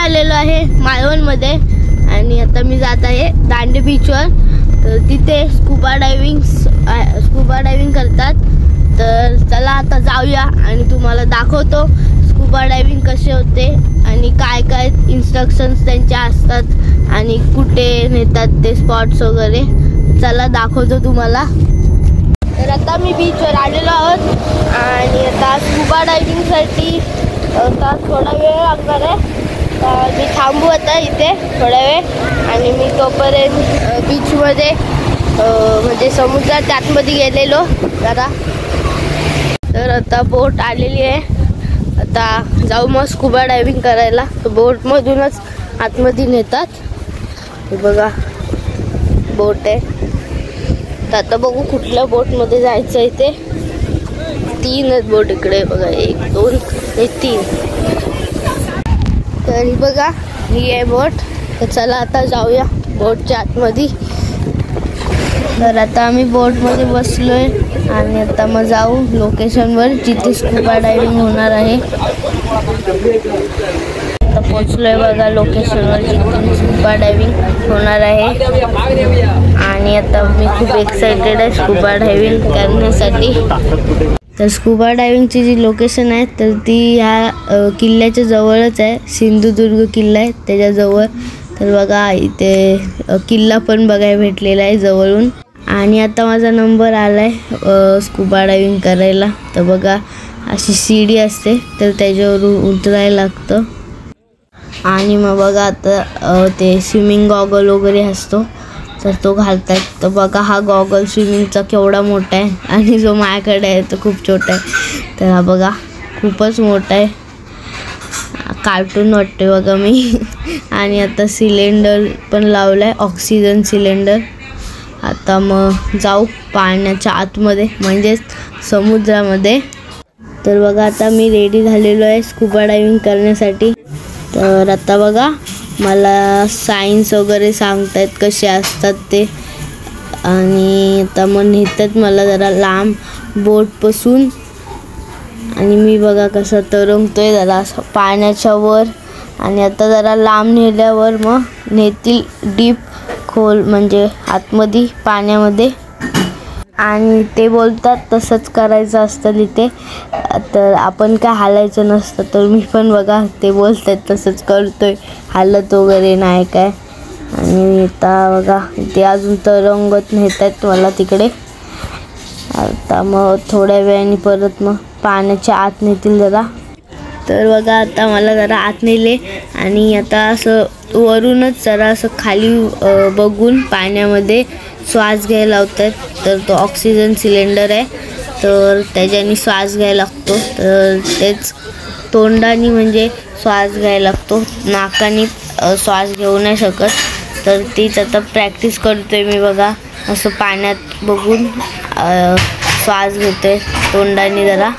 आलेलो आहे मालवणमध्ये आणि आता मी जात आहे दांडे बीचवर। तर तिथे स्कुबा डायव्हिंग करतात। तर चला आता जाऊया आणि तुम्हाला दाखवतो स्कुबा डायव्हिंग कसे होते आणि काय काय इन्स्ट्रक्शन्स त्यांच्या असतात आणि कुठे नेतात ते स्पॉट्स वगैरे। चला दाखवतो तुम्हाला। तर आता मी बीचवर आलेलो आहोत आणि आता स्कुबा डायव्हिंगसाठी आता थोडा वेळ लागणार आहे। मी थांबू आता इथे थोडा वेळ आणि मी तोपर्यंत बीचमध्ये म्हणजे समुद्राच्या आतमध्ये गेलेलो जरा। तर आता बोट आलेली आहे, आता जाऊ मग स्कुबा डायव्हिंग करायला। तर बोटमधूनच आतमध्ये नेतात। हे बघा बोट आहे। तर आता बघू कुठल्या बोटमध्ये जायचं आहे ते। 3 आहेत बोट इकडे बघा, 1 2 3। तर ही बघा ही आहे बोट। तर चला आता जाऊया बोटच्या आतमध्ये। तर आता आम्ही बोटमध्ये बसलोय आणि आता मग जाऊ लोकेशनवर जिथे स्कुबा डायव्हिंग होणार आहे। आता पोहोचलोय बघा लोकेशनवर जिथे स्कुबा डायव्हिंग होणार आहे आणि आता मी खूप एक्साइटेड आहे स्कुबा डायव्हिंग करण्यासाठी। तर स्कुबा डायव्हिंगची जी लोकेशन आहे तर ती ह्या किल्ल्याच्या जवळच आहे। सिंधुदुर्ग किल्ला आहे त्याच्याजवळ। तर बघा इथे किल्ला पण बघायला भेटलेला आहे जवळून। आणि आता माझा नंबर आलाय स्कुबा डायव्हिंग करायला। तर बघा अशी सीडी असते तर त्याच्यावरून उतरायला लागतं आणि मग बघा आता ते स्विमिंग गॉगल वगैरे असतो तर तो घालतात। तर बघा हा गॉगल स्विमिंगचा केवढा मोठा आहे आणि जो माझ्याकडे आहे तो खूप छोटा आहे। तर हा बघा खूपच मोठा आहे, कार्टून वाटते बघा मी। आणि आता सिलेंडर पण लावलाय, ऑक्सिजन सिलेंडर। आता मग जाऊ पाण्याच्या आतमध्ये म्हणजेच समुद्रामध्ये। तर बघा आता मी रेडी झालेलो आहे स्कुबा डायव्हिंग करण्यासाठी। तर आता बघा मला सायन्स वगैरे सांगतायत कसे असतात ते आणि आता मग नेतात मला जरा लांब बोटपासून आणि मी बघा कसं तरंगतोय जरा पाण्याच्या वर। आणि आता जरा लांब नेल्यावर मग नेतील डीप खोल म्हणजे आतमध्ये पाण्यामध्ये आणि ते बोलतात तसंच करायचं असतं तिथे। तर आपण काय हालायचं नसतं। तर मी पण बघा ते बोलतात तसंच करतोय, हालत वगैरे नाही काय। आणि आता बघा ते अजून तरंगत नेत आहेत मला तिकडे। आता मग थोड्या वेळाने परत मग पाण्याच्या आत नेतील जरा। तर बघा आता मला जरा आत नेले आणि आता असं वरूनच जरा असं खाली बघून पाण्यामध्ये श्वास घ्यायला लावतात। तर तो ऑक्सिजन सिलेंडर आहे तर त्याच्याने श्वास घ्यायला लागतो। तर तेच तोंडाने म्हणजे श्वास घ्यायला लागतो, नाकाने श्वास घेऊ नाही शकत। तर तीच आता प्रॅक्टिस करतोय मी बघा, असं पाण्यात बघून श्वास घेतोय तोंडाने जरा।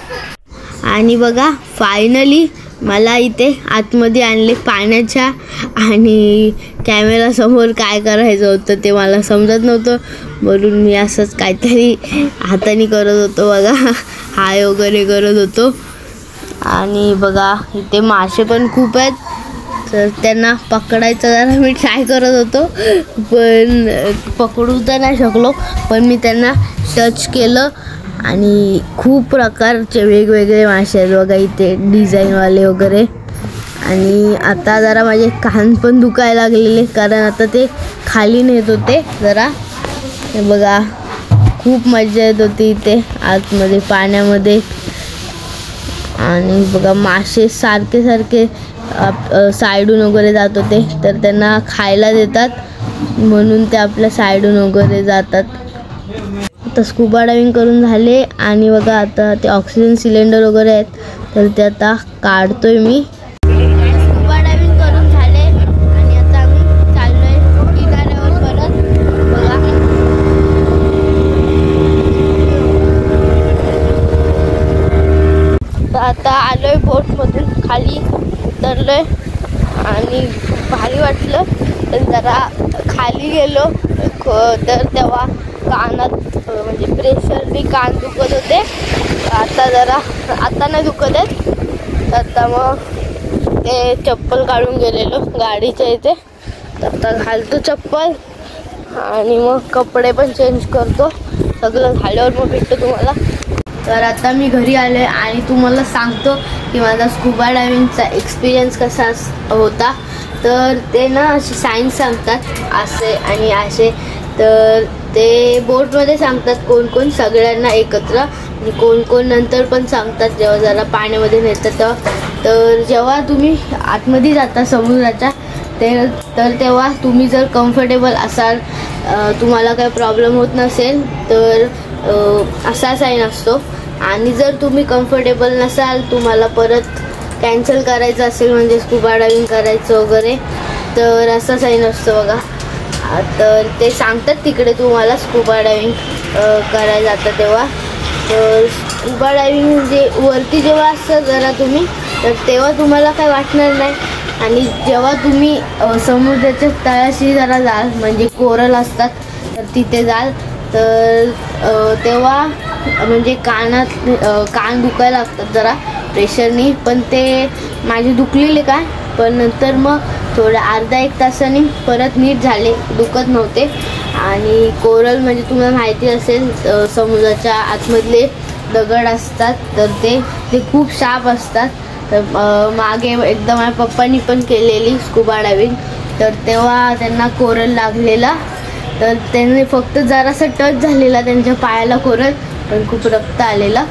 आणि बघा फायनली मला इथे आतमध्ये आणले पाण्याच्या आणि कॅमेरासमोर काय करायचं होतं ते मला समजत नव्हतं म्हणून मी असंच काहीतरी हाताने करत होतो बघा, हाय वगैरे करत होतो। आणि बघा इथे मासे पण खूप आहेत तर त्यांना पकडायचं जरा मी ट्राय करत होतो पण पकडू तर नाही शकलो। पण मी त्यांना टच केलं आणि खूप प्रकारचे वेगवेगळे मासे आहेत बघा इथे डिझाईनवाले वगैरे। आणि आता जरा माझे कान पण दुखायला लागलेले कारण आता ते खाली नेत होते जरा। हे बघा खूप मजा येत होती इथे आतमध्ये पाण्यामध्ये। आणि बघा मासे सारखे साईडून वगैरे जात होते तर त्यांना खायला देतात म्हणून ते आपल्या साईडून वगैरे जातात। आता स्कुबा डायव्हिंग करून झाले आणि बघा आता ते ऑक्सिजन सिलेंडर वगैरे आहेत तर ते आता काढतोय मी। स्कुबा डायव्हिंग करून झाले आणि आता आम्ही चाललोय किनाऱ्यावर परत बघा। आता आलोय बोटमधून खाली उतरलोय आणि भारी वाटलं। तर जरा खाली गेलो तर तेव्हा कानात म्हणजे प्रेशरने कान दुखत होते। आता नाही दुखत आहेत। आता मग ते चप्पल काढून गेलेलो गाडीच्या इथे, आता घालतो चप्पल आणि मग कपडे पण चेंज करतो. सगळं झाल्यावर मग भेटतो तुम्हाला. तर आता मी घरी आले आणि तुम्हाला सांगतो की माझा स्कुबा डायव्हिंगचा एक्सपिरियन्स कसा होता. तर ते ना असे सायन्स सांगतात असे आणि असे, तर ते बोटमध्ये सांगतात कोण कोण सगळ्यांना एकत्र, आणि कोण कोण नंतर पण सांगतात जेव्हा जरा पाण्यामध्ये नेतात तेव्हा. तर जेव्हा तुम्ही आतमध्ये जाता समुद्राच्या तर तेव्हा तुम्ही जर कम्फर्टेबल असाल, तुम्हाला काही प्रॉब्लेम होत नसेल तर असा साईन असतो. आणि जर तुम्ही कम्फर्टेबल नसाल, तुम्हाला परत कॅन्सल करायचं असेल म्हणजे स्कुबा डायव्हिंग करायचं वगैरे, तर असा साईन असतो बघा. तर ते सांगतात तिकडे तुम्हाला स्कुबा डायव्हिंग करायला जातं तेव्हा. तर स्कुबा डायव्हिंग म्हणजे वरती जेव्हा असतं जरा तुम्ही, तर तेव्हा तुम्हाला काय वाटणार नाही. आणि जेव्हा तुम्ही समुद्राच्या तळाशी जरा जाल म्हणजे कोरल असतात तर तिथे जाल, तर तेव्हा म्हणजे कान दुखायला लागतात जरा प्रेशरनी, पण ते माझे दुखलेले काय, पण नंतर मग थोडं अर्धा एक तासाने परत नीट झाले, दुखत नव्हते. आणि कोरल म्हणजे तुम्हाला माहिती असेल समुद्राच्या आतमधले दगड असतात, तर ते खूप शार्प असतात. तर मागे एकदा माझ्या पप्पांनी पण केलेली स्कुबा डायव्हिंग, तर तेव्हा त्यांना कोरल लागलेला, तर त्यांनी फक्त जरासा टच झालेला त्यांच्या पायाला कोरल, पण खूप रक्त आलेलं.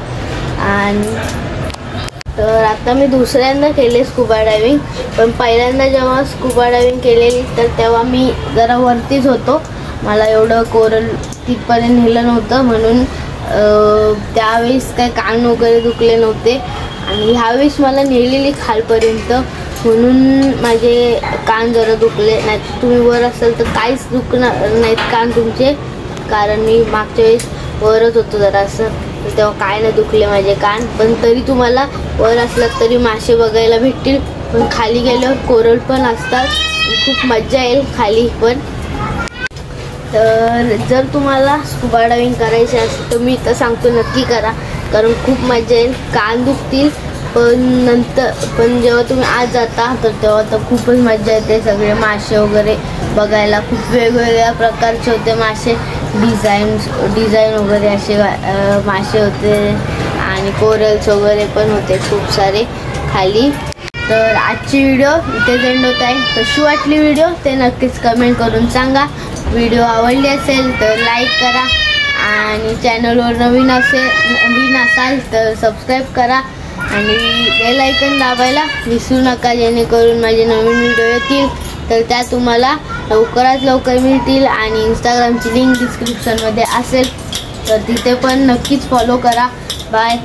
आणि तर आता मी दुसऱ्यांदा केले स्कुबा डायव्हिंग, पण पहिल्यांदा जेव्हा स्कुबा डायव्हिंग केलेली तर तेव्हा मी जरा वरतीच होतो, मला एवढं कोरल तिथपर्यंत नेलं नव्हतं, म्हणून त्यावेळेस काय कान वगैरे दुखले नव्हते. आणि ह्यावेळेस मला नेलेली खालपर्यंत, म्हणून माझे कान जरा दुखले. नाही तुम्ही वर असाल तर काहीच दुखणार नाहीत कान तुमचे, कारण मी मागच्या वेळेस वरच होतो जरा असं, तेव्हा काय नाही दुखले माझे कान. पण तरी तुम्हाला वर असलात तरी मासे बघायला भेटतील, पण खाली गेल्यावर कोरल पण असतात, खूप मजा येईल खाली पण. तर जर तुम्हाला स्कुबा डायव्हिंग करायचे असेल तर मी तर सांगतो नक्की करा, कारण खूप मजा येईल. कान दुखतील पण जेव्हा तुम्ही आत जाता तर तेव्हा तर खूपच मजा येते. सगळे मासे वगैरे बघायला खूप वेगवेगळ्या प्रकारचे होते मासे, डिझाईन वगैरे असे मासे होते, आणि कोरल्स वगैरे पण होते खूप सारे खाली. तर आजची व्हिडिओ इथेच एंड होत आहे. कशी वाटली व्हिडिओ ते नक्कीच कमेंट करून सांगा. व्हिडिओ आवडली असेल तर लाईक करा, आणि चॅनलवर नवीन असाल तर सबस्क्राईब करा, आणि बेल आयकॉन दाबायला विसरू नका, जेणेकरून माझे नवीन व्हिडिओ येतील तर त्या तुम्हाला लवकरात लवकर मिळतील. आणि इंस्टाग्रामची लिंक डिस्क्रिप्शनमध्ये असेल तर तिथे पण नक्कीच फॉलो करा. बाय.